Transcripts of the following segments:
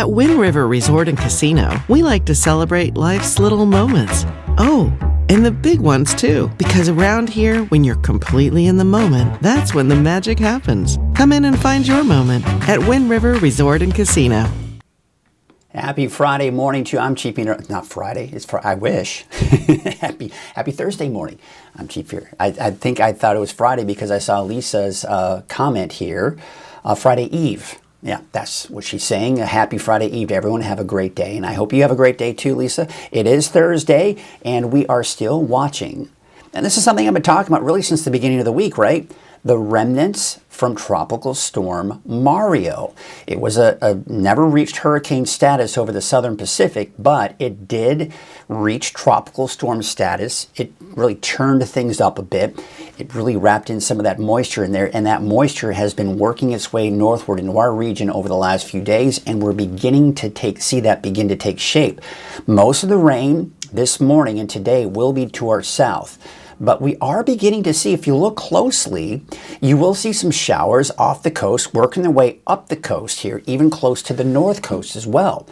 At Wind River Resort and Casino, we like to celebrate life's little moments. Oh, and the big ones too, because around here, when you're completely in the moment, that's when the magic happens. Come in and find your moment at Wind River Resort and Casino. Happy Friday morning to you. I'm Chief Peter. Not Friday. It's for I wish. happy Thursday morning. I'm Chief here. I think I thought it was Friday because I saw Lisa's comment here. Friday Eve. Yeah, that's what she's saying. A happy Friday Eve to everyone. Have a great day. And I hope you have a great day too, Lisa. It is Thursday, and we are still watching. And this is something I've been talking about really since the beginning of the week, right? The remnants from Tropical Storm Mario. It was a never reached hurricane status over the southern Pacific, but it did reach tropical storm status. It really turned things up a bit. It really wrapped in some of that moisture in there, and that moisture has been working its way northward into our region over the last few days, and we're beginning to see that begin to take shape. Most of the rain this morning and today will be to our south. But we are beginning to see, if you look closely, you will see some showers off the coast, working their way up the coast here, even close to the north coast as well.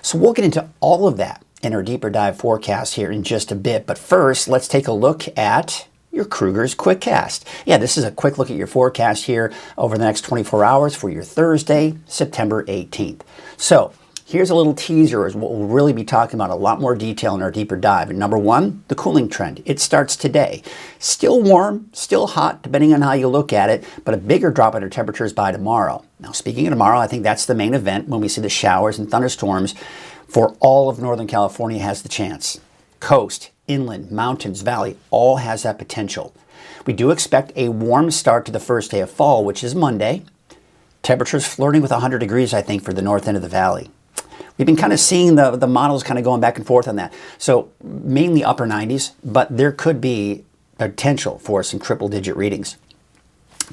So we'll get into all of that in our deeper dive forecast here in just a bit. But first, let's take a look at your Krueger's Quickcast. Yeah, this is a quick look at your forecast here over the next 24 hours for your Thursday, September 18th. So here's a little teaser as what we'll really be talking about, a lot more detail in our deeper dive. And number one, the cooling trend. It starts today. Still warm, still hot, depending on how you look at it, but a bigger drop in our temperatures by tomorrow. Now, speaking of tomorrow, I think that's the main event when we see the showers and thunderstorms for all of Northern California has the chance. Coast, inland, mountains, valley, all has that potential. We do expect a warm start to the first day of fall, which is Monday. Temperatures flirting with 100 degrees, I think, for the north end of the valley. We've been kind of seeing the models kind of going back and forth on that. So mainly upper 90s, but there could be potential for some triple-digit readings.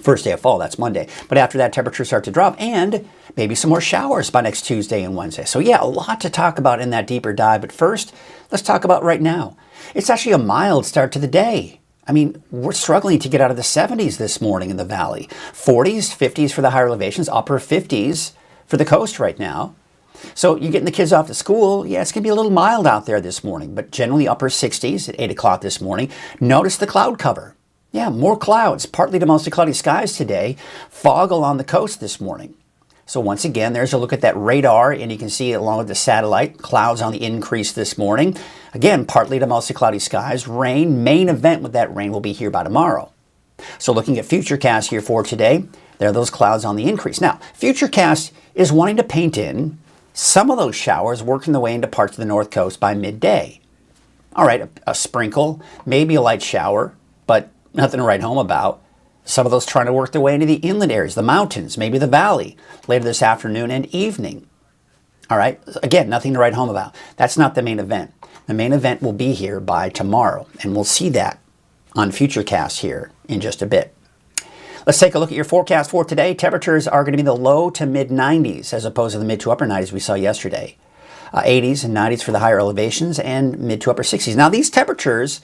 First day of fall, that's Monday. But after that, temperatures start to drop and maybe some more showers by next Tuesday and Wednesday. So yeah, a lot to talk about in that deeper dive. But first, let's talk about right now. It's actually a mild start to the day. I mean, we're struggling to get out of the 70s this morning in the valley. 40s, 50s for the higher elevations, upper 50s for the coast right now. So you're getting the kids off to school. Yeah, it's going to be a little mild out there this morning, but generally upper 60s at 8 o'clock this morning. Notice the cloud cover. Yeah, more clouds, partly to mostly cloudy skies today. Fog along the coast this morning. So once again, there's a look at that radar, and you can see along with the satellite, clouds on the increase this morning. Again, partly to mostly cloudy skies. Rain, main event with that rain will be here by tomorrow. So looking at Futurecast here for today, there are those clouds on the increase. Now, Futurecast is wanting to paint in some of those showers working their way into parts of the north coast by midday. All right, a sprinkle, maybe a light shower, but nothing to write home about. Some of those trying to work their way into the inland areas, the mountains, maybe the valley, later this afternoon and evening. All right, again, nothing to write home about. That's not the main event. The main event will be here by tomorrow, and we'll see that on Futurecast here in just a bit. Let's take a look at your forecast for today. Temperatures are going to be the low to mid 90s as opposed to the mid to upper 90s we saw yesterday. 80s and 90s for the higher elevations and mid to upper 60s. Now these temperatures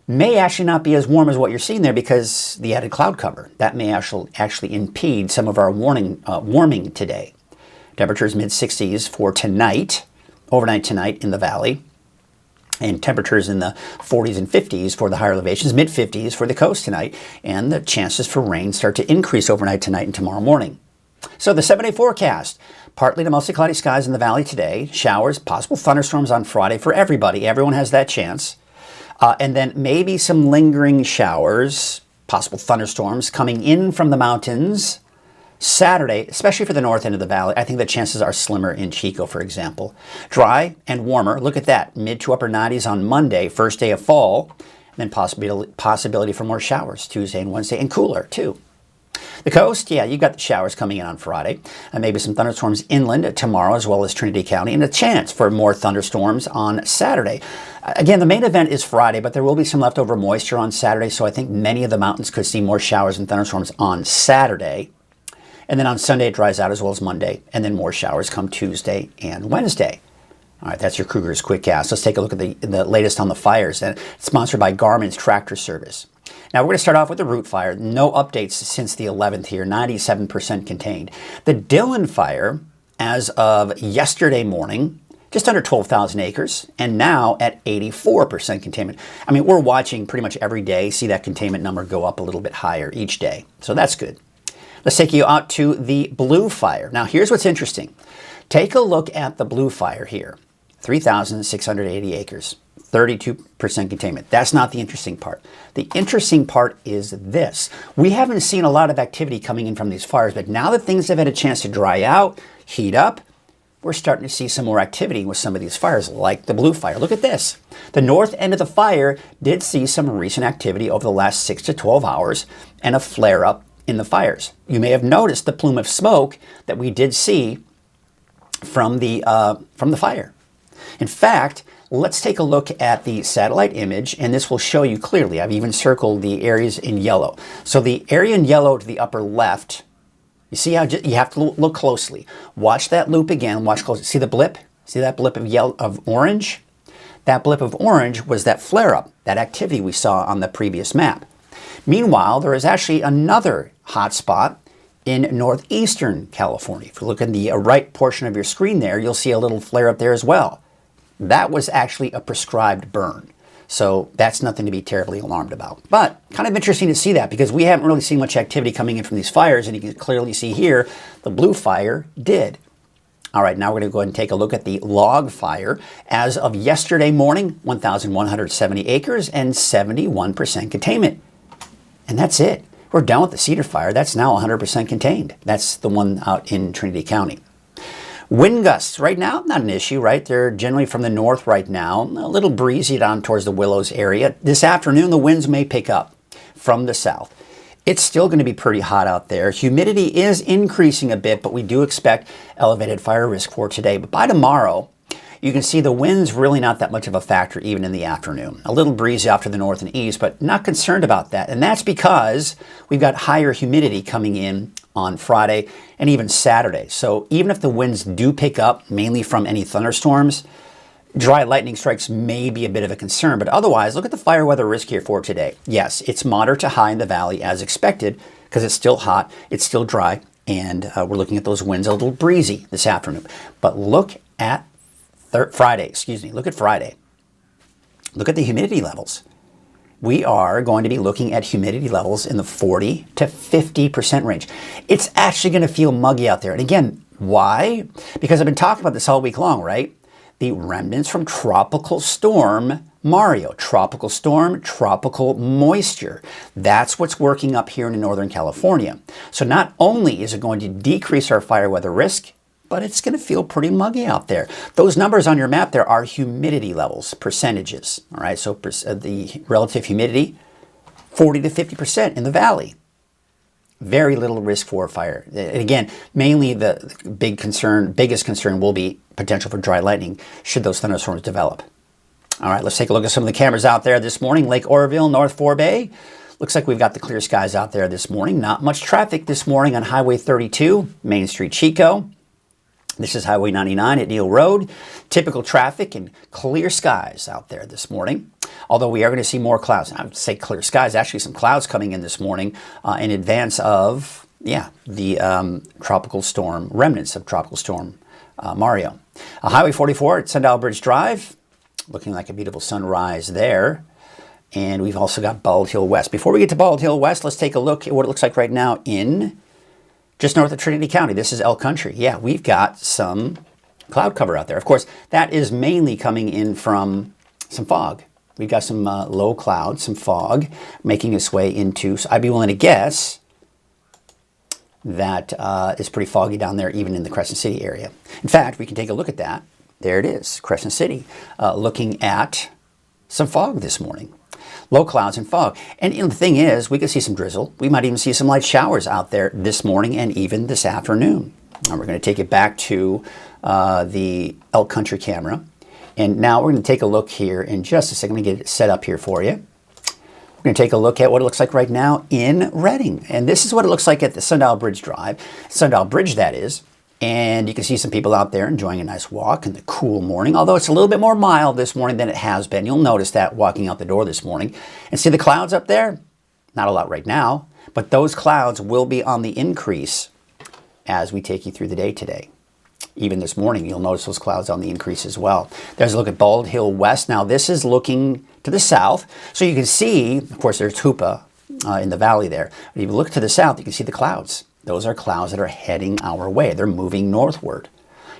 may actually not be as warm as what you're seeing there because the added cloud cover. That may actually impede some of our warming today. Temperatures mid 60s for tonight, overnight tonight in the valley. And temperatures in the 40s and 50s for the higher elevations, mid 50s for the coast tonight, and the chances for rain start to increase overnight tonight and tomorrow morning. So the 7-day forecast, partly to mostly cloudy skies in the valley today, showers, possible thunderstorms on Friday for everybody. Everyone has that chance. And then maybe some lingering showers, possible thunderstorms coming in from the mountains Saturday, especially for the north end of the valley. I think the chances are slimmer in Chico, for example. Dry and warmer. Look at that. Mid to upper 90s on Monday, first day of fall. And then possibility for more showers Tuesday and Wednesday, and cooler too. The coast, yeah, you got the showers coming in on Friday. And maybe some thunderstorms inland tomorrow as well as Trinity County. And a chance for more thunderstorms on Saturday. Again, the main event is Friday, but there will be some leftover moisture on Saturday. So I think many of the mountains could see more showers and thunderstorms on Saturday. And then on Sunday, it dries out as well as Monday. And then more showers come Tuesday and Wednesday. All right, that's your Krueger's Quickcast. Let's take a look at the latest on the fires. And it's sponsored by Garmin's Tractor Service. Now, we're going to start off with the Root Fire. No updates since the 11th here, 97% contained. The Dillon Fire, as of yesterday morning, just under 12,000 acres, and now at 84% containment. I mean, we're watching pretty much every day, see that containment number go up a little bit higher each day. So that's good. Let's take you out to the blue fire. Now, here's what's interesting. Take a look at the blue fire here. 3,680 acres, 32% containment. That's not the interesting part. The interesting part is this. We haven't seen a lot of activity coming in from these fires, but now that things have had a chance to dry out, heat up, we're starting to see some more activity with some of these fires, like the blue fire. Look at this. The north end of the fire did see some recent activity over the last 6 to 12 hours and a flare-up in the fires. You may have noticed the plume of smoke that we did see from the fire. In fact, let's take a look at the satellite image, and this will show you clearly. I've even circled the areas in yellow. So the area in yellow to the upper left, you see how you have to look closely. Watch that loop again. Watch closely. See the blip? See that blip of orange? That blip of orange was that flare-up, that activity we saw on the previous map. Meanwhile, there is actually another hot spot in northeastern California. If you look in the right portion of your screen there, you'll see a little flare-up there as well. That was actually a prescribed burn. So that's nothing to be terribly alarmed about. But kind of interesting to see that because we haven't really seen much activity coming in from these fires, and you can clearly see here the blue fire did. All right, now we're going to go ahead and take a look at the log fire. As of yesterday morning, 1,170 acres and 71% containment. And that's it. We're done with the cedar fire. That's now 100% contained. That's the one out in Trinity County. Wind gusts right now, not an issue, right? They're generally from the north right now, a little breezy down towards the Willows area. This afternoon, the winds may pick up from the south. It's still going to be pretty hot out there. Humidity is increasing a bit, but we do expect elevated fire risk for today. But by tomorrow, you can see the wind's really not that much of a factor even in the afternoon. A little breezy off to the north and east, but not concerned about that. And that's because we've got higher humidity coming in on Friday and even Saturday. So even if the winds do pick up, mainly from any thunderstorms, dry lightning strikes may be a bit of a concern. But otherwise, look at the fire weather risk here for today. Yes, it's moderate to high in the valley as expected because it's still hot, it's still dry, and we're looking at those winds a little breezy this afternoon. But look at Friday. Look at Friday. Look at the humidity levels. We are going to be looking at humidity levels in the 40 to 50% range. It's actually going to feel muggy out there. And again, why? Because I've been talking about this all week long, right? The remnants from Tropical Storm Mario. Tropical storm, tropical moisture. That's what's working up here in Northern California. So not only is it going to decrease our fire weather risk, but it's going to feel pretty muggy out there. Those numbers on your map there are humidity levels, percentages. All right, so the relative humidity, 40 to 50% in the valley. Very little risk for fire. And again, mainly the biggest concern will be potential for dry lightning should those thunderstorms develop. All right, let's take a look at some of the cameras out there this morning. Lake Oroville, North Forebay. Looks like we've got the clear skies out there this morning. Not much traffic this morning on Highway 32, Main Street, Chico. This is Highway 99 at Neal Road. Typical traffic and clear skies out there this morning. Although we are going to see more clouds. I would say clear skies. Actually, some clouds coming in this morning in advance of, the tropical storm, remnants of Tropical Storm Mario. Highway 44 at Sundial Bridge Drive. Looking like a beautiful sunrise there. And we've also got Bald Hill West. Before we get to Bald Hill West, let's take a look at what it looks like right now in just north of Trinity County. This is Elk Country. Yeah, we've got some cloud cover out there. Of course, that is mainly coming in from some fog. We've got some low clouds, some fog making its way into, so I'd be willing to guess that it's pretty foggy down there, even in the Crescent City area. In fact, we can take a look at that. There it is, Crescent City, looking at some fog this morning. Low clouds and fog. And the thing is, we could see some drizzle. We might even see some light showers out there this morning and even this afternoon. And we're going to take it back to the Elk Country camera. And now we're going to take a look here in just a second. I'm going to get it set up here for you. We're going to take a look at what it looks like right now in Redding. And this is what it looks like at the Sundial Bridge Drive. Sundial Bridge, that is. And you can see some people out there enjoying a nice walk in the cool morning, although it's a little bit more mild this morning than it has been. You'll notice that walking out the door this morning. And see the clouds up there? Not a lot right now, but those clouds will be on the increase as we take you through the day today. even this morning, you'll notice those clouds on the increase as well. There's a look at Bald Hill West. Now, this is looking to the south. So you can see, of course, there's Hoopa in the valley there. But if you look to the south, you can see the clouds. Those are clouds that are heading our way. They're moving northward.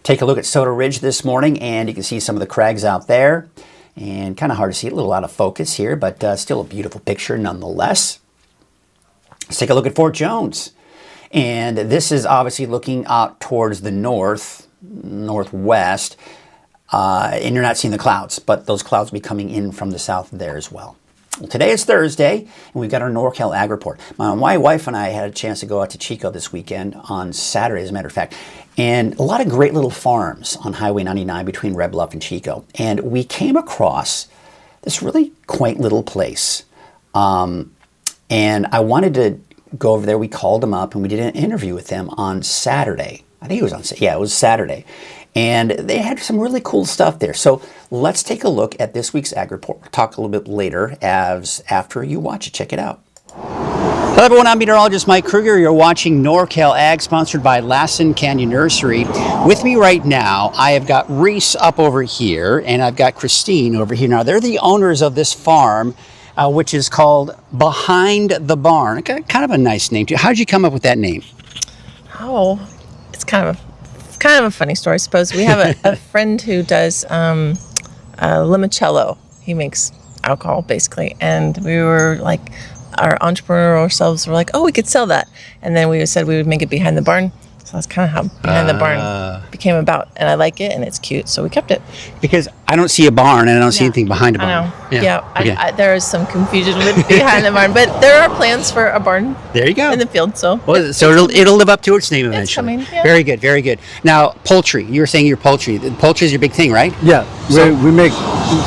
Take a look at Soda Ridge this morning, and you can see some of the crags out there. And kind of hard to see, a little out of focus here, but still a beautiful picture nonetheless. Let's take a look at Fort Jones. And this is obviously looking out towards the northwest. And you're not seeing the clouds, but those clouds will be coming in from the south there as well. Well, today is Thursday, and we've got our NorCal Ag Report. My wife and I had a chance to go out to Chico this weekend on Saturday, as a matter of fact, and a lot of great little farms on Highway 99 between Red Bluff and Chico. And we came across this really quaint little place. And I wanted to go over there. We called them up, and we did an interview with them on Saturday. I think it was it was Saturday. And they had some really cool stuff there. So let's take a look at this week's Ag Report. We'll talk a little bit later after you watch it. Check it out. Hello everyone, I'm meteorologist Mike Krueger. You're watching NorCal Ag, sponsored by Lassen Canyon Nursery. With me right now, I have got Reese up over here, and I've got Christine over here. Now, they're the owners of this farm, which is called Behind the Barn. Kind of a nice name too. How did you come up with that name? Oh, it's kind of a funny story, I suppose. We have a friend who does limoncello. He makes alcohol, basically. And we were like, our entrepreneurial selves were like, oh, we could sell that. And then we said we would make it Behind the Barn. So that's kind of how Behind the Barn became about. And I like it, and it's cute, so we kept it. Because I don't see a barn, and I don't see anything behind a barn. I know. Yeah. There is some confusion with Behind the Barn, but there are plans for a barn. There you go. In the field, so. Well, so it'll live up to its name eventually. It's coming, yeah. Very good, very good. Now, poultry. You were saying your poultry. Poultry is your big thing, right? Yeah. We make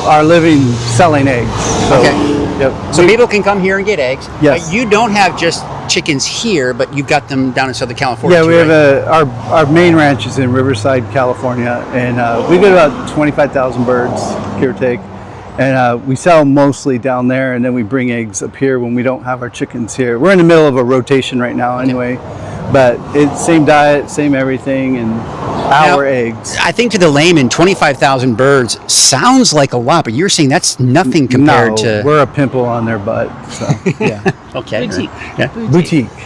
our living selling eggs. So, okay. Yep. So people can come here and get eggs. Yes. You don't have just chickens here, but you've got them down in Southern California. Yeah, we too, have right? our main ranch is in Riverside, California, and we get about 25,000 birds, give or take. And we sell mostly down there, and then we bring eggs up here when we don't have our chickens here. We're in the middle of a rotation right now anyway, but it's same diet, same everything, and our eggs. I think to the layman, 25,000 birds sounds like a lot, but you're saying that's nothing compared to... we're a pimple on their butt, so yeah. Okay. Boutique. Yeah.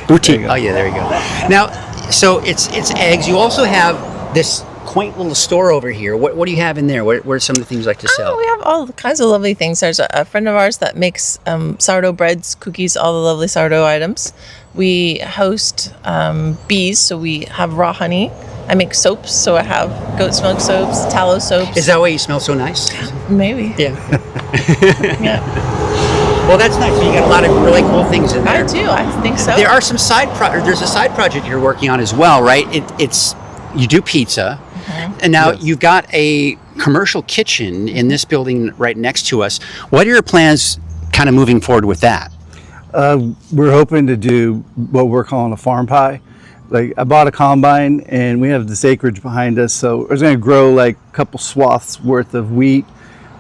Boutique. Oh yeah, there you go. Now, so it's eggs. You also have this quaint little store over here. What do you have in there? What are some of the things you like to sell? Oh, we have all kinds of lovely things. There's a friend of ours that makes sourdough breads, cookies, all the lovely sourdough items. We host bees, so we have raw honey. I make soaps, so I have goat's milk soaps, tallow soaps. Is that why you smell so nice? Maybe. Yeah. Yeah. Well, that's nice. So you got a lot of really cool things in there. I do. I think so. There are some there's a side project you're working on as well, right? It's you do pizza, and now you've got a commercial kitchen in this building right next to us. What are your plans kind of moving forward with that? We're hoping to do what we're calling a farm pie. Like, I bought a combine, and we have this acreage behind us, so we're going to grow like a couple swaths worth of wheat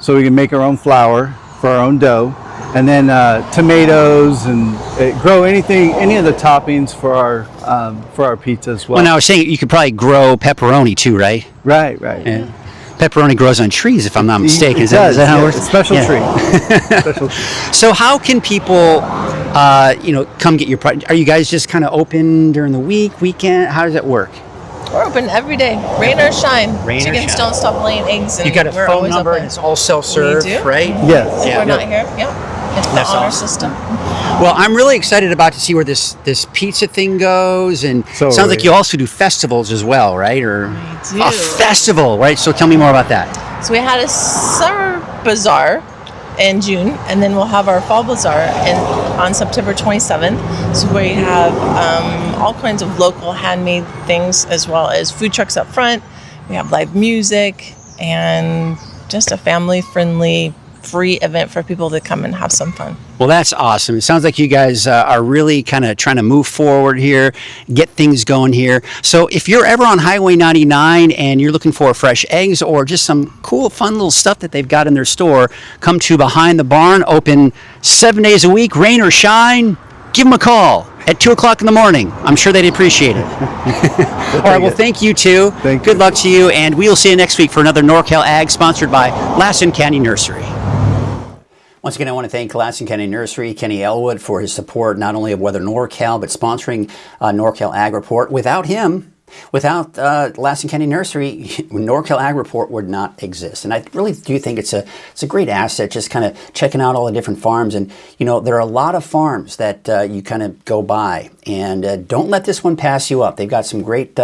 so we can make our own flour for our own dough, and then tomatoes, and grow any of the toppings for our pizza as well. Well, now I was saying you could probably grow pepperoni too, right? Right. Yeah. Pepperoni grows on trees, if I'm not mistaken. Is that how it works? Special tree. Special tree. So how can people, come get your product? Are you guys just kind of open during the weekend? How does that work? We're open every day, rain or shine. Rain or Chickens shine. don't stop laying eggs. And You got a we're phone always number, open. and it's all self-serve, We do. right? Yes. If we're not here, yep. It's the That's honor awesome. system. Well, I'm really excited about to see where this pizza thing goes, and So it sounds like you also do festivals as well, right? Or We do. a festival, right? So tell me more about that. So we had a summer bazaar in June, and then we'll have our fall bazaar on September 27th. So we have all kinds of local handmade things, as well as food trucks up front. We have live music and just a family-friendly, free event for people to come and have some fun. Well, that's awesome. It sounds like you guys are really kind of trying to move forward here, get things going here. So if you're ever on Highway 99 and you're looking for fresh eggs or just some cool, fun little stuff that they've got in their store, come to Behind the Barn, open 7 days a week, rain or shine. give them a call at 2 o'clock in the morning. I'm sure they'd appreciate it. All right, well, thank you, too. Good luck to you, and we will see you next week for another NorCal Ag sponsored by Lassen County Nursery. Once again, I want to thank Lassen County Nursery, Kenny Elwood, for his support not only of Weather NorCal, but sponsoring NorCal Ag Report. Without him, without Lassen County Nursery, NorCal Ag Report would not exist. And I really do think it's a great asset, just kind of checking out all the different farms. And, you know, there are a lot of farms that you kind of go by. And don't let this one pass you up. They've got some great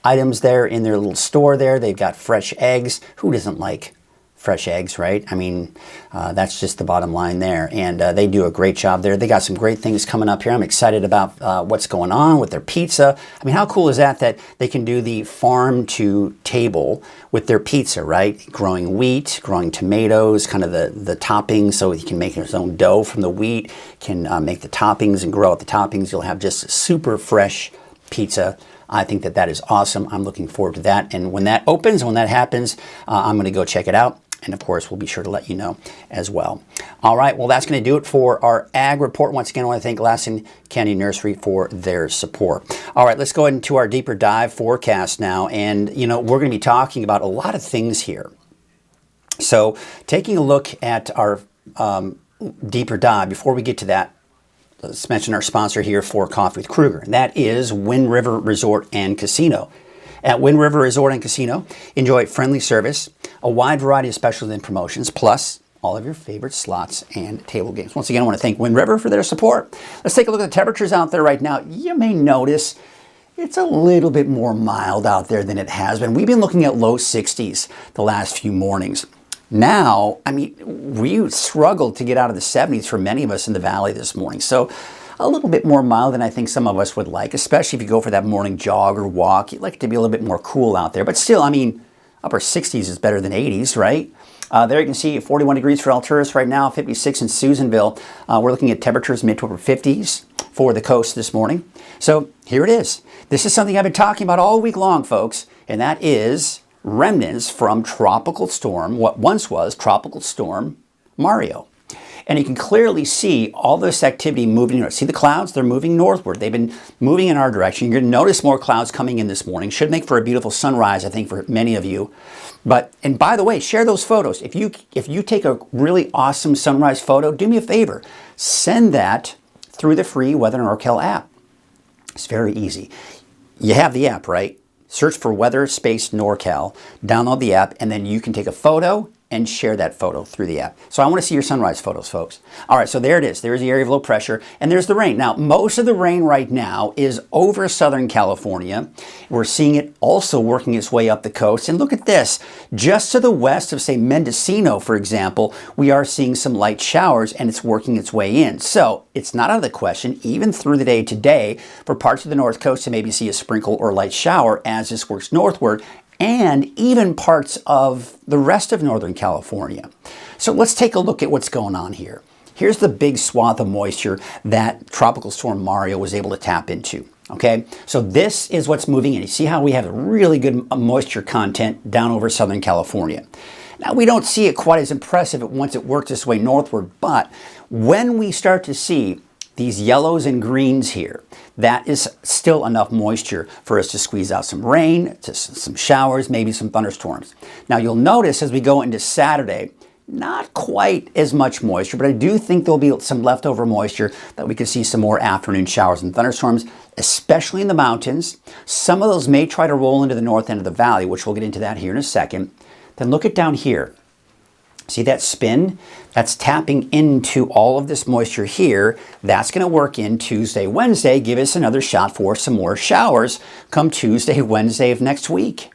items there in their little store there. They've got fresh eggs. Who doesn't like fresh eggs, right? I mean, that's just the bottom line there. And they do a great job there. They got some great things coming up here. I'm excited about what's going on with their pizza. I mean, how cool is that they can do the farm to table with their pizza, right? Growing wheat, growing tomatoes, kind of the toppings, so he can make his own dough from the wheat, can make the toppings and grow out the toppings. You'll have just super fresh pizza. I think that is awesome. I'm looking forward to that. And when that opens, when that happens, I'm going to go check it out. And of course, we'll be sure to let you know as well. All right, well, that's going to do it for our Ag Report. Once again, I want to thank Lassen County Nursery for their support. All right, let's go into our deeper dive forecast now. And, you know, we're going to be talking about a lot of things here. So taking a look at our deeper dive, before we get to that, let's mention our sponsor here for Coffee with Krueger, and that is Wind River Resort and Casino. At Wind River Resort and Casino, enjoy friendly service, a wide variety of specials and promotions, plus all of your favorite slots and table games. Once again, I want to thank Wind River for their support. Let's take a look at the temperatures out there right now. You may notice it's a little bit more mild out there than it has been. We've been looking at low 60s the last few mornings. Now, I mean, we struggled to get out of the 70s for many of us in the valley this morning. So a little bit more mild than I think some of us would like, especially if you go for that morning jog or walk. You'd like it to be a little bit more cool out there. But still, I mean, upper 60s is better than 80s, right? There you can see 41 degrees for Alturas right now, 56 in Susanville. We're looking at temperatures mid to upper 50s for the coast this morning. So here it is. This is something I've been talking about all week long, folks, and that is remnants from Tropical Storm, what once was Tropical Storm Mario. And you can clearly see all this activity moving north. See the clouds? They're moving northward. They've been moving in our direction. You're going to notice more clouds coming in this morning. Should make for a beautiful sunrise, I think, for many of you. And by the way, share those photos. If you take a really awesome sunrise photo, do me a favor. Send that through the free Weather NorCal app. It's very easy. You have the app, right? Search for Weather Space NorCal, download the app, and then you can take a photo and share that photo through the app. So I want to see your sunrise photos, folks. All right, so there it is. There's the area of low pressure, and there's the rain. Now, most of the rain right now is over Southern California. We're seeing it also working its way up the coast. And look at this. Just to the west of, say, Mendocino, for example, we are seeing some light showers, and it's working its way in. So it's not out of the question, even through the day today, for parts of the north coast to maybe see a sprinkle or light shower as this works northward, and even parts of the rest of Northern California. So let's take a look at what's going on here. Here's the big swath of moisture that Tropical Storm Mario was able to tap into. Okay, so this is what's moving in. You see how we have really good moisture content down over Southern California. Now, we don't see it quite as impressive once it works its way northward, but when we start to see these yellows and greens here, that is still enough moisture for us to squeeze out some rain, some showers, maybe some thunderstorms. Now, you'll notice as we go into Saturday, not quite as much moisture, but I do think there'll be some leftover moisture that we could see some more afternoon showers and thunderstorms, especially in the mountains. Some of those may try to roll into the north end of the valley, which we'll get into that here in a second. Then look at down here. See that spin? That's tapping into all of this moisture here. That's going to work in Tuesday, Wednesday, give us another shot for some more showers come Tuesday, Wednesday of next week.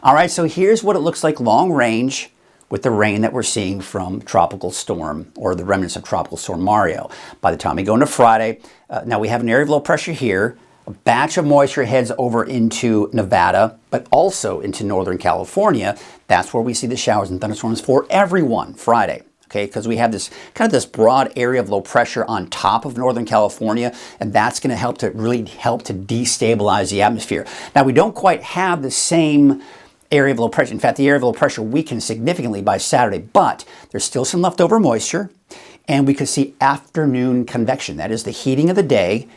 All right, so here's what it looks like long range with the rain that we're seeing from Tropical Storm, or the remnants of Tropical Storm Mario. By the time we go into Friday, now we have an area of low pressure here. A batch of moisture heads over into Nevada, but also into Northern California. That's where we see the showers and thunderstorms for everyone Friday. Okay, because we have this kind of this broad area of low pressure on top of Northern California, and that's going to really help to destabilize the atmosphere. Now, we don't quite have the same area of low pressure. In fact, the area of low pressure weakens significantly by Saturday, but there's still some leftover moisture. and we could see afternoon convection. That is, the heating of the day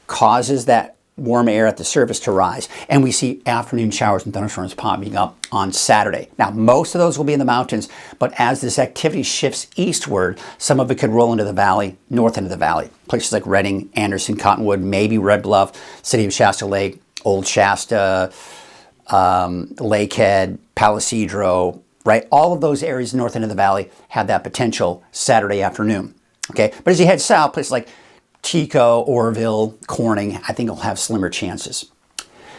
causes that warm air at the surface to rise, and we see afternoon showers and thunderstorms popping up on Saturday. Now, most of those will be in the mountains, but as this activity shifts eastward, some of it could roll into the valley, north end of the valley. Places like Redding, Anderson, Cottonwood, maybe Red Bluff, City of Shasta Lake, Old Shasta, Lakehead, Palisadro, right? All of those areas north end of the valley have that potential Saturday afternoon, okay? But as you head south, places like Chico, Orville, Corning, I think will have slimmer chances.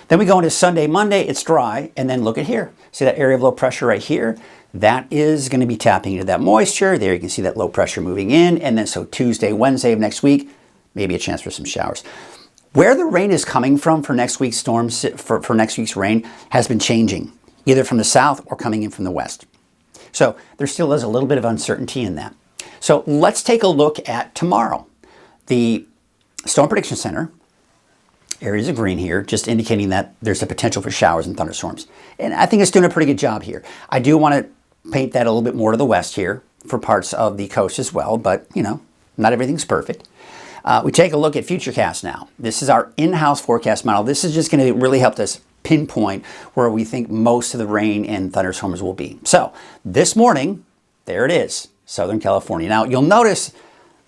Then we go into Sunday, Monday, it's dry, and then look at here. See that area of low pressure right here? That is going to be tapping into that moisture. There you can see that low pressure moving in, and then so Tuesday, Wednesday of next week, maybe a chance for some showers. Where the rain is coming from for next week's storms, for next week's rain, has been changing, either from the south or coming in from the west. So there still is a little bit of uncertainty in that. So let's take a look at tomorrow. The Storm Prediction Center, areas of green here, just indicating that there's a potential for showers and thunderstorms. And I think it's doing a pretty good job here. I do want to paint that a little bit more to the west here for parts of the coast as well, but you know, not everything's perfect. We take a look at Futurecast now. This is our in-house forecast model. This is just going to really help us pinpoint where we think most of the rain and thunderstorms will be. So this morning, there it is, Southern California. Now you'll notice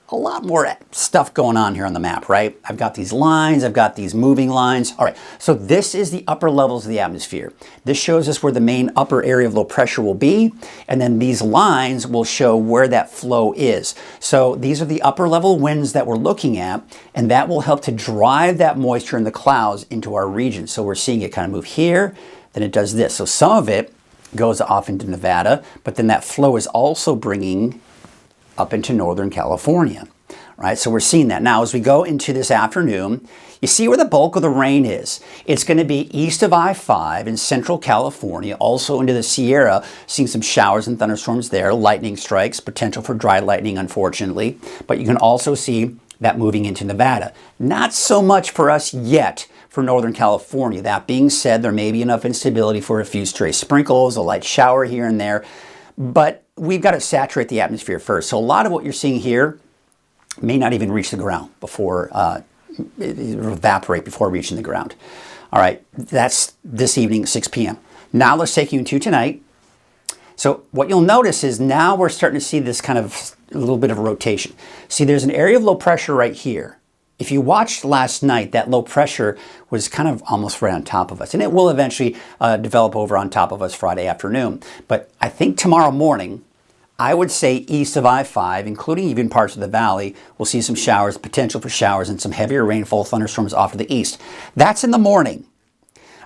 a lot more stuff going on here on the map, right? I've got these lines, I've got these moving lines. All right, so this is the upper levels of the atmosphere. This shows us where the main upper area of low pressure will be, and then these lines will show where that flow is. So these are the upper level winds that we're looking at, and that will help to drive that moisture in the clouds into our region. So we're seeing it kind of move here, then it does this. So some of it goes off into Nevada, but then that flow is also bringing up into Northern California, right? So we're seeing that. Now, as we go into this afternoon, you see where the bulk of the rain is. It's going to be east of I-5 in Central California, also into the Sierra, seeing some showers and thunderstorms there, lightning strikes, potential for dry lightning, unfortunately. But you can also see that moving into Nevada. Not so much for us yet for Northern California. That being said, there may be enough instability for a few stray sprinkles, a light shower here and there, but we've got to saturate the atmosphere first. So a lot of what you're seeing here may not even reach the ground before evaporate before reaching the ground. All right, that's this evening, 6 p.m. Now let's take you into tonight. So what you'll notice is now we're starting to see this kind of a little bit of a rotation. See, there's an area of low pressure right here. If you watched last night, that low pressure was kind of almost right on top of us. And it will eventually develop over on top of us Friday afternoon. But I think tomorrow morning, I would say east of I-5, including even parts of the valley, we'll see some showers, potential for showers, and some heavier rainfall thunderstorms off to the east. That's in the morning.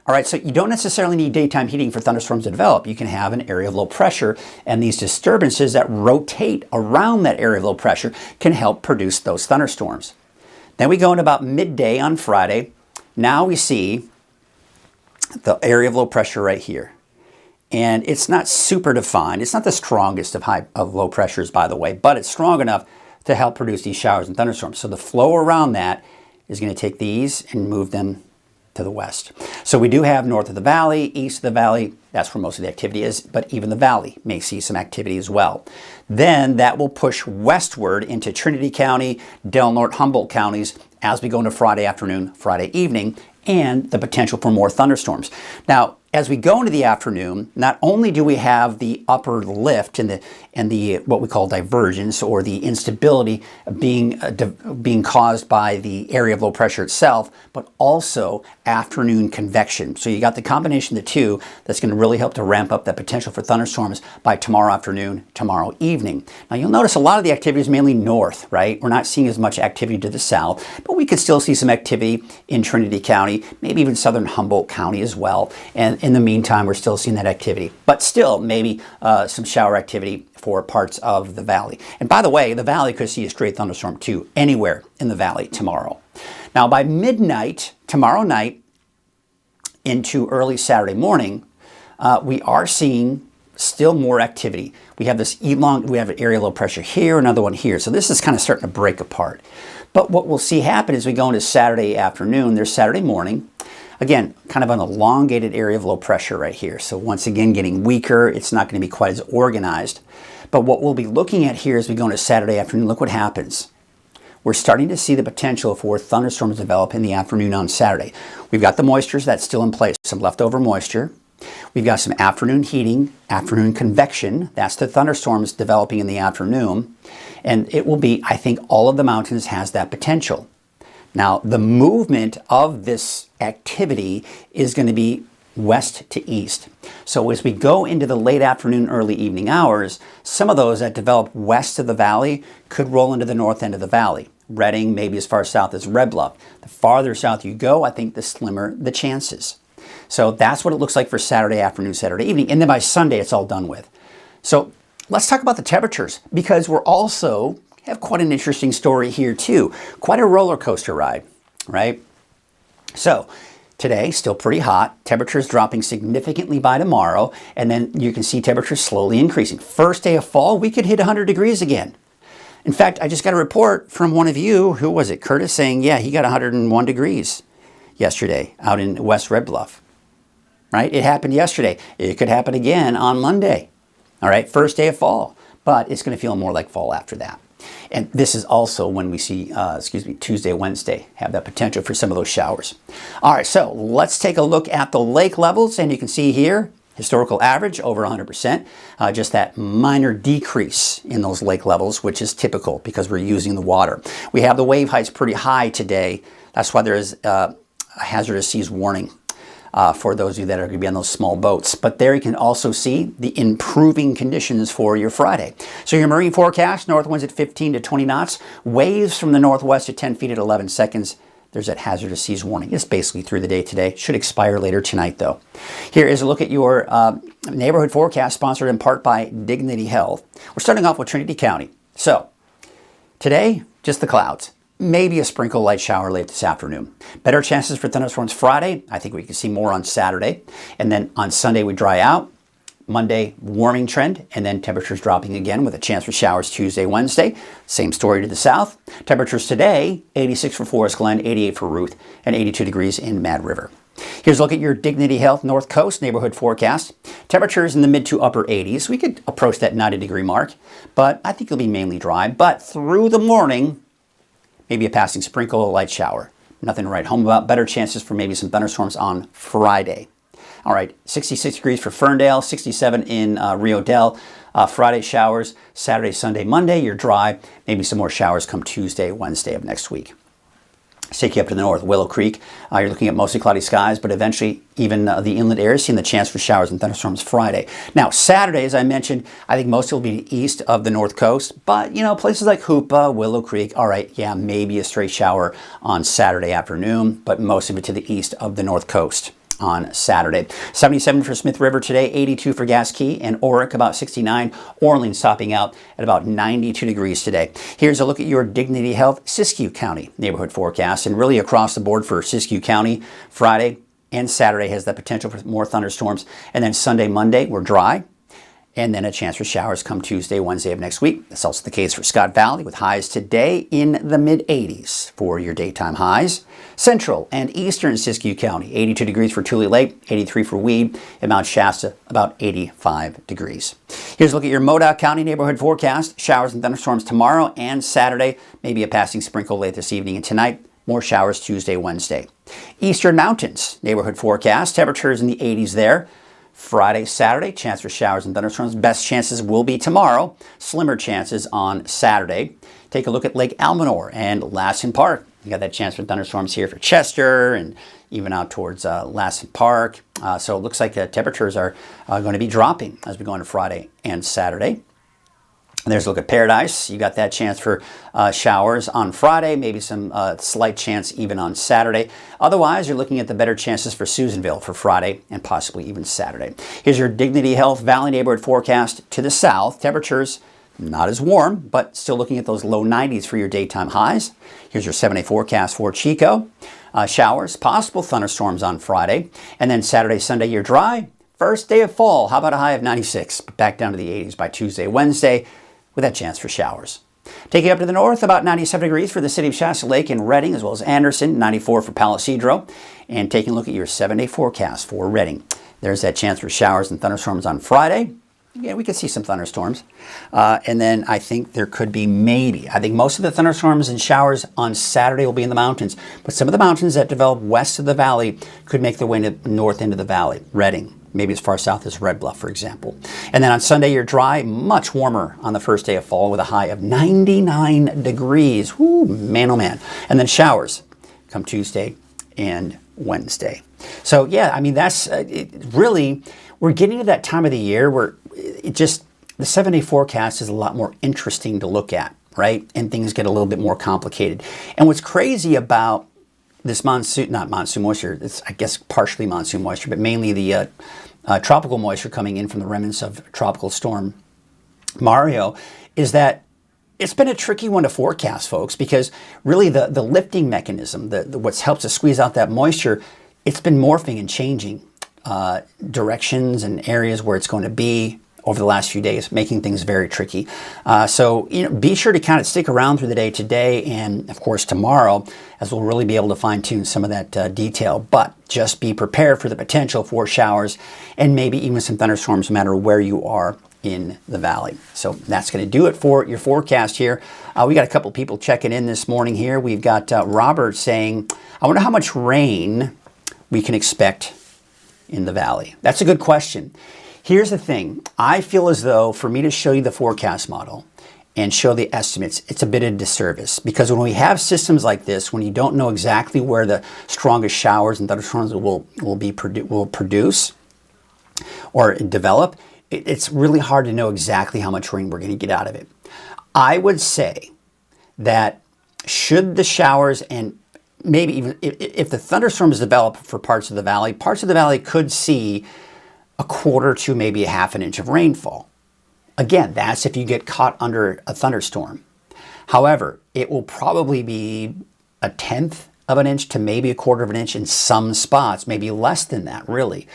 All right, so you don't necessarily need daytime heating for thunderstorms to develop. You can have an area of low pressure, and these disturbances that rotate around that area of low pressure can help produce those thunderstorms. Then we go in about midday on Friday. Now we see the area of low pressure right here. And it's not super defined. It's not the strongest of low pressures, by the way, but it's strong enough to help produce these showers and thunderstorms. So the flow around that is going to take these and move them to the west. So we do have north of the valley, east of the valley. That's where most of the activity is, but even the valley may see some activity as well. Then that will push westward into Trinity County, Del Norte, Humboldt counties as we go into Friday afternoon, Friday evening, and the potential for more thunderstorms. Now, as we go into the afternoon, not only do we have the upper lift and the what we call divergence or the instability being caused by the area of low pressure itself, but also afternoon convection. So you got the combination of the two that's going to really help to ramp up that potential for thunderstorms by tomorrow afternoon, tomorrow evening. Now you'll notice a lot of the activity is mainly north, right? We're not seeing as much activity to the south, but we could still see some activity in Trinity County, maybe even southern Humboldt County as well. And in the meantime, we're still seeing that activity, but still maybe some shower activity for parts of the valley. And by the way, the valley could see a straight thunderstorm too, anywhere in the valley tomorrow. Now by midnight, tomorrow night into early Saturday morning, we are seeing still more activity. We have we have an area of low pressure here, another one here. So this is kind of starting to break apart. But what we'll see happen as we go into Saturday afternoon, there's Saturday morning, Again, kind of an elongated area of low pressure right here. So once again, getting weaker. It's not going to be quite as organized. But what we'll be looking at here as we go into Saturday afternoon, look what happens. We're starting to see the potential for thunderstorms develop in the afternoon on Saturday. We've got the moistures that's still in place, some leftover moisture. We've got some afternoon heating, afternoon convection. That's the thunderstorms developing in the afternoon. And it will be, I think, all of the mountains has that potential. Now, the movement of this activity is going to be west to east. So as we go into the late afternoon, early evening hours, some of those that develop west of the valley could roll into the north end of the valley. Redding, maybe as far south as Red Bluff. The farther south you go, I think the slimmer the chances. So that's what it looks like for Saturday afternoon, Saturday evening. And then by Sunday, it's all done with. So let's talk about the temperatures, because we're also have quite an interesting story here too. Quite a roller coaster ride, right? So today, still pretty hot. Temperatures dropping significantly by tomorrow. And then you can see temperatures slowly increasing. First day of fall, we could hit 100 degrees again. In fact, I just got a report from one of you, who was it, Curtis, saying, yeah, he got 101 degrees yesterday out in West Red Bluff, right? It happened yesterday. It could happen again on Monday, all right? First day of fall, but it's going to feel more like fall after that. And this is also when we see, Tuesday, Wednesday, have that potential for some of those showers. All right, so let's take a look at the lake levels. And you can see here, historical average over 100%. Just that minor decrease in those lake levels, which is typical because we're using the water. We have the wave heights pretty high today. That's why there is a hazardous seas warning for those of you that are going to be on those small boats. But there you can also see the improving conditions for your Friday. So your marine forecast, north winds at 15 to 20 knots, waves from the northwest at 10 feet at 11 seconds. There's that hazardous seas warning. It's basically through the day today. Should expire later tonight, though. Here is a look at your neighborhood forecast, sponsored in part by Dignity Health. We're starting off with Trinity County. So today, just the clouds. Maybe a sprinkle light shower late this afternoon. Better chances for thunderstorms Friday. I think we can see more on Saturday. And then on Sunday, we dry out. Monday, warming trend, and then temperatures dropping again with a chance for showers Tuesday, Wednesday. Same story to the south. Temperatures today, 86 for Forest Glen, 88 for Ruth, and 82 degrees in Mad River. Here's a look at your Dignity Health North Coast neighborhood forecast. Temperatures in the mid to upper 80s. We could approach that 90-degree mark, but I think it'll be mainly dry. But through the morning, maybe a passing sprinkle, a light shower. Nothing to write home about. Better chances for maybe some thunderstorms on Friday. All right, 66 degrees for Ferndale, 67 in Rio Dell. Friday showers, Saturday, Sunday, Monday, you're dry. Maybe some more showers come Tuesday, Wednesday of next week. Let's take you up to the north, Willow Creek. You're looking at mostly cloudy skies, but eventually even the inland areas seeing the chance for showers and thunderstorms Friday. Now, Saturday, as I mentioned, I think most will be east of the north coast, but you know, places like Hoopa, Willow Creek, all right, yeah, maybe a stray shower on Saturday afternoon, but most of it to the east of the north coast on Saturday. 77 for Smith River today, 82 for Gas Key and Oric, about 69. Orleans topping out at about 92 degrees today. Here's a look at your Dignity Health Siskiyou County neighborhood forecast, and really across the board for Siskiyou County, Friday and Saturday has the potential for more thunderstorms, and then Sunday, Monday, we're dry. And then a chance for showers come Tuesday, Wednesday of next week. That's also the case for Scott Valley, with highs today in the mid-80s for your daytime highs. Central and eastern Siskiyou County, 82 degrees for Tule Lake, 83 for Weed, and Mount Shasta, about 85 degrees. Here's a look at your Modoc County neighborhood forecast. Showers and thunderstorms tomorrow and Saturday, maybe a passing sprinkle late this evening and tonight. More showers Tuesday, Wednesday. Eastern Mountains neighborhood forecast. Temperatures in the 80s there. Friday, Saturday, chance for showers and thunderstorms. Best chances will be tomorrow. Slimmer chances on Saturday. Take a look at Lake Almanor and Lassen Park. You got that chance for thunderstorms here for Chester and even out towards Lassen Park. So it looks like the temperatures are going to be dropping as we go into Friday and Saturday. There's a look at Paradise. You got that chance for showers on Friday, maybe some slight chance even on Saturday. Otherwise, you're looking at the better chances for Susanville for Friday and possibly even Saturday. Here's your Dignity Health Valley neighborhood forecast to the south. Temperatures not as warm, but still looking at those low 90s for your daytime highs. Here's your 7-day forecast for Chico. Showers, possible thunderstorms on Friday. And then Saturday, Sunday, you're dry. First day of fall. How about a high of 96? Back down to the 80s by Tuesday, Wednesday, with that chance for showers. Taking you up to the north, about 97 degrees for the city of Shasta Lake and Redding, as well as Anderson, 94 for Palo Cedro. And taking a look at your 7-day forecast for Redding. There's that chance for showers and thunderstorms on Friday. Yeah, we could see some thunderstorms. And then I think there could be I think most of the thunderstorms and showers on Saturday will be in the mountains. But some of the mountains that develop west of the valley could make their way to the north end of the valley, Redding. Maybe as far south as Red Bluff, for example. And then on Sunday, you're dry, much warmer on the first day of fall with a high of 99 degrees. Woo, man, oh man. And then showers come Tuesday and Wednesday. So yeah, I mean, that's really, we're getting to that time of the year where the 7-day forecast is a lot more interesting to look at, right? And things get a little bit more complicated. And what's crazy about this not monsoon moisture, it's I guess partially monsoon moisture, but mainly the tropical moisture coming in from the remnants of Tropical Storm Mario, is that it's been a tricky one to forecast, folks, because really the lifting mechanism, what's helped to squeeze out that moisture, it's been morphing and changing directions and areas where it's going to be over the last few days, making things very tricky. So be sure to kind of stick around through the day today and, of course, tomorrow, as we'll really be able to fine-tune some of that detail. But just be prepared for the potential for showers and maybe even some thunderstorms, no matter where you are in the valley. So that's going to do it for your forecast here. We got a couple people checking in this morning here. We've got Robert saying, I wonder how much rain we can expect in the valley. That's a good question. Here's the thing. I feel as though for me to show you the forecast model and show the estimates, it's a bit of a disservice, because when we have systems like this, when you don't know exactly where the strongest showers and thunderstorms will produce or develop, it's really hard to know exactly how much rain we're going to get out of it. I would say that should the showers and maybe even if the thunderstorms develop for parts of the valley could see a quarter to maybe a half an inch of rainfall. Again, that's if you get caught under a thunderstorm. However, it will probably be a tenth of an inch to maybe a quarter of an inch in some spots, maybe less than that, really.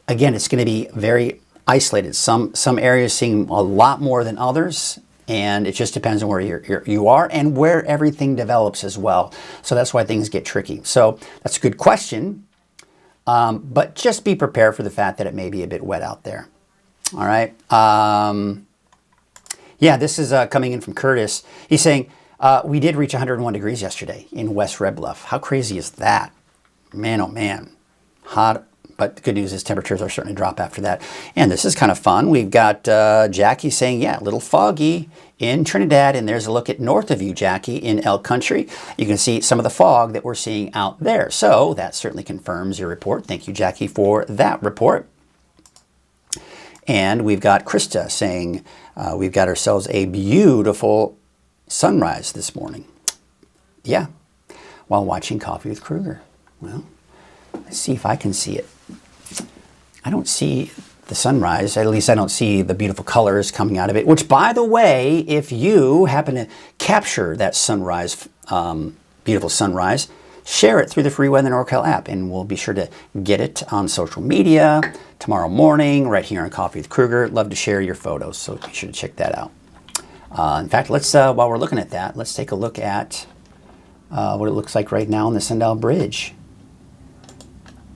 Again, it's going to be very isolated. Some areas seeing a lot more than others, and it just depends on where you are and where everything develops as well. So that's why things get tricky. So that's a good question. But just be prepared for the fact that it may be a bit wet out there. All right. Yeah, this is coming in from Curtis. He's saying, we did reach 101 degrees yesterday in West Red Bluff. How crazy is that? Man, oh man. Hot. But the good news is temperatures are starting to drop after that. And this is kind of fun. We've got Jackie saying, yeah, a little foggy in Trinidad. And there's a look at north of you, Jackie, in Elk Country. You can see some of the fog that we're seeing out there. So that certainly confirms your report. Thank you, Jackie, for that report. And we've got Krista saying, we've got ourselves a beautiful sunrise this morning. Yeah, while watching Coffee with Krueger. Well, let's see if I can see it. I don't see the sunrise. At least I don't see the beautiful colors coming out of it, which, by the way, if you happen to capture that sunrise, beautiful sunrise, share it through the free Weather NorCal app, and we'll be sure to get it on social media tomorrow morning right here on Coffee with Krueger. Love to share your photos, so be sure to check that out. In fact, let's while we're looking at that, let's take a look at what it looks like right now on the Sundial Bridge.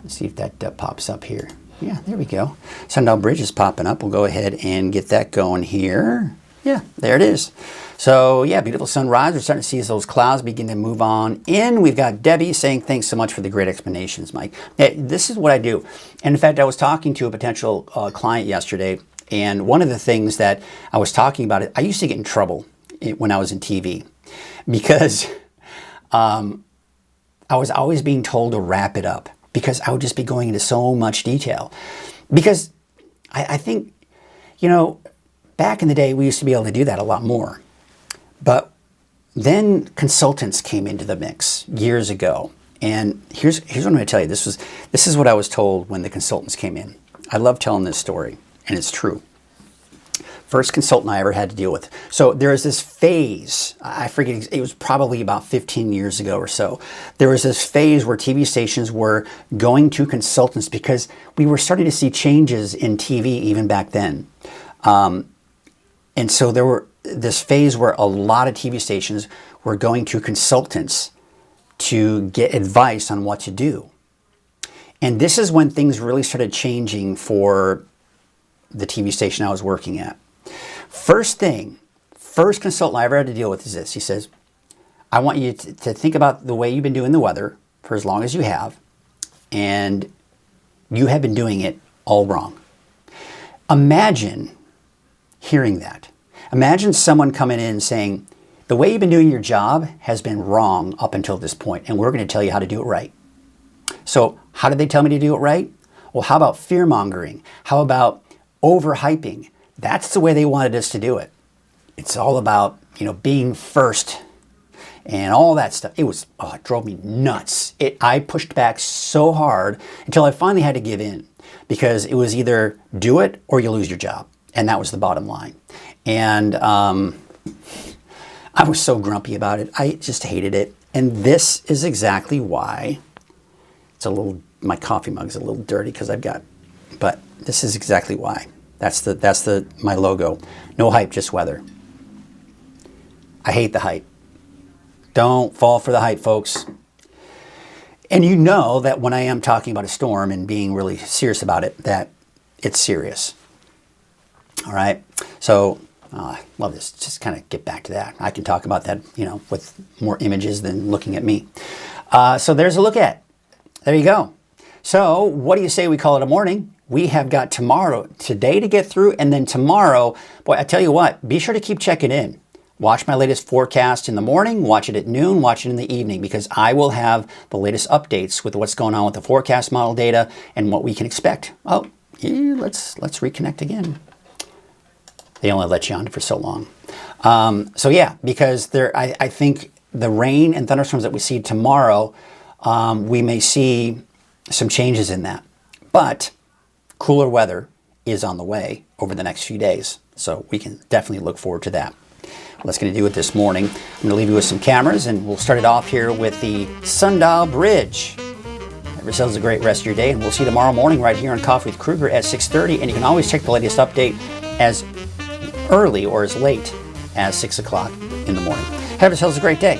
Let's see if that pops up here. Yeah, there we go. Sundial Bridge is popping up. We'll go ahead and get that going here. Yeah, there it is. So yeah, beautiful sunrise. We're starting to see those clouds begin to move on in. We've got Debbie saying, thanks so much for the great explanations, Mike. Hey, this is what I do. And in fact, I was talking to a potential client yesterday, and one of the things that I was talking about, I used to get in trouble when I was in TV because I was always being told to wrap it up, because I would just be going into so much detail. Because I think, back in the day, we used to be able to do that a lot more. But then consultants came into the mix years ago. And here's what I'm going to tell you. This is what I was told when the consultants came in. I love telling this story, and it's true. First consultant I ever had to deal with. So there was this phase, I forget, it was probably about 15 years ago or so. There was this phase where TV stations were going to consultants because we were starting to see changes in TV even back then. And so there were this phase where a lot of TV stations were going to consultants to get advice on what to do. And this is when things really started changing for the TV station I was working at. First consultant I ever had to deal with is this. He says, I want you to think about the way you've been doing the weather for as long as you have, and you have been doing it all wrong. Imagine hearing that. Imagine someone coming in and saying, the way you've been doing your job has been wrong up until this point, and we're going to tell you how to do it right. So how did they tell me to do it right? Well, how about fear-mongering? How about overhyping? That's the way they wanted us to do it. It's all about, being first and all that stuff. It drove me nuts. I pushed back so hard until I finally had to give in, because it was either do it or you lose your job. And that was the bottom line. And I was so grumpy about it. I just hated it. And this is exactly why my coffee mug's a little dirty but this is exactly why. That's my logo. No hype, just weather. I hate the hype. Don't fall for the hype, folks. And you know that when I am talking about a storm and being really serious about it, that it's serious. All right. So I love this. Just kind of get back to that. I can talk about that, with more images than looking at me. So there's a look at. There you go. So what do you say we call it a morning? We have got today to get through, and then tomorrow, boy, I tell you what, be sure to keep checking in. Watch my latest forecast in the morning, watch it at noon, watch it in the evening, because I will have the latest updates with what's going on with the forecast model data and what we can expect. Oh, yeah, let's reconnect again. They only let you on for so long. So yeah, because I think the rain and thunderstorms that we see tomorrow, we may see some changes in that. But cooler weather is on the way over the next few days. So we can definitely look forward to that. Well, that's going to do it this morning. I'm going to leave you with some cameras, and we'll start it off here with the Sundial Bridge. Have yourselves a great rest of your day, and we'll see you tomorrow morning right here on Coffee with Krueger at 6:30. And you can always check the latest update as early or as late as 6 o'clock in the morning. Have yourselves a great day.